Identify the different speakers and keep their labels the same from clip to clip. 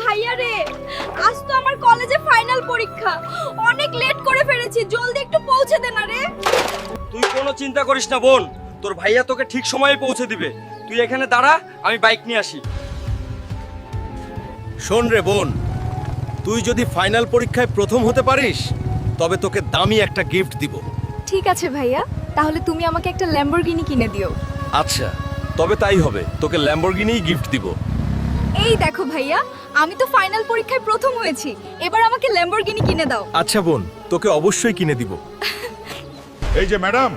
Speaker 1: ভাইয়া রে, আজ তো আমার কলেজে ফাইনাল পরীক্ষা, অনেক লেট করে ফেলেছি, জলদি একটু পৌঁছে দে না রে।
Speaker 2: তুই কোনো চিন্তা করিস না বোন, তোর ভাইয়া তোকে ঠিক সময়ে পৌঁছে দিবে। তুই এখানে দাঁড়া, আমি বাইক নিয়ে আসি।
Speaker 3: শোন রে বোন, তুই যদি ফাইনাল পরীক্ষায় প্রথম হতে পারিস তবে তোকে দামি একটা গিফট দিব।
Speaker 1: ঠিক আছে ভাইয়া, তাহলে তুমি আমাকে একটা ল্যাম্বরগিনি কিনে দিও।
Speaker 3: আচ্ছা, তবে তাই হবে, তোকে ল্যাম্বরগিনিই গিফট দিব।
Speaker 1: এই দেখো ভাইয়া, আমি তো ফাইনাল পরীক্ষায় প্রথম হয়েছি, এবার আমাকে ল্যাম্বরগিনি কিনে দাও।
Speaker 3: আচ্ছা বোন, তোকে অবশ্যই কিনে দিব।
Speaker 4: এই যে ম্যাডাম,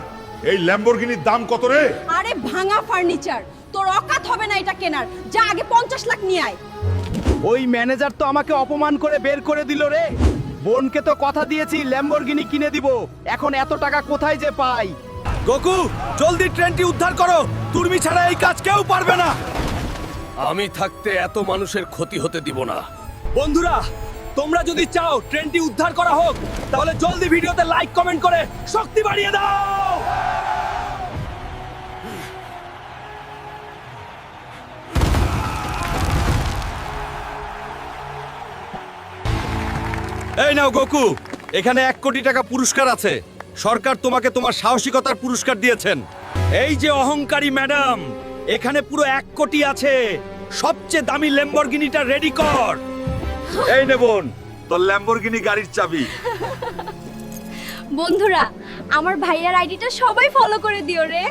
Speaker 4: এই ল্যাম্বরগিনির দাম কত রে?
Speaker 5: আরে ভাঙা ফার্নিচার, তোর অকাত হবে না এটা কেনার। যা আগে 50 লাখ নিয়ে আয়।
Speaker 6: ওই ম্যানেজার তো আমাকে অপমান করে বের করে দিল রে। বোনকে তো কথা দিয়েছি ল্যাম্বরগিনি কিনে দিব, এখন এত টাকা কোথায় যে পাই?
Speaker 3: গোকু, জলদি ট্রেনটি উদ্ধার করো, তুর্মি ছাড়া এই কাজ কেউ পারবে না। আমি থাকতে এত মানুষের ক্ষতি হতে দিব না। বন্ধুরা, তোমরা যদি চাও ট্রেনটি উদ্ধার করা হোক, তাহলে জলদি ভিডিওতে লাইক কমেন্ট করে শক্তি বাড়িয়ে দাও। এই নাও গোকু, এখানে 1 কোটি টাকা পুরস্কার আছে। সরকার তোমাকে তোমার সাহসিকতার পুরস্কার দিয়েছেন। এই যে অহংকারী ম্যাডাম, এখানে পুরো 1 কোটি আছে। সবচেয়ে দামি ল্যাম্বরগিনিটা রেডি কর। এই নে বোন, তোর ল্যাম্বরগিনি গাড়ির চাবি।
Speaker 1: বন্ধুরা, আমার ভাইয়ার আইডিটা সবাই ফলো করে দিও রে।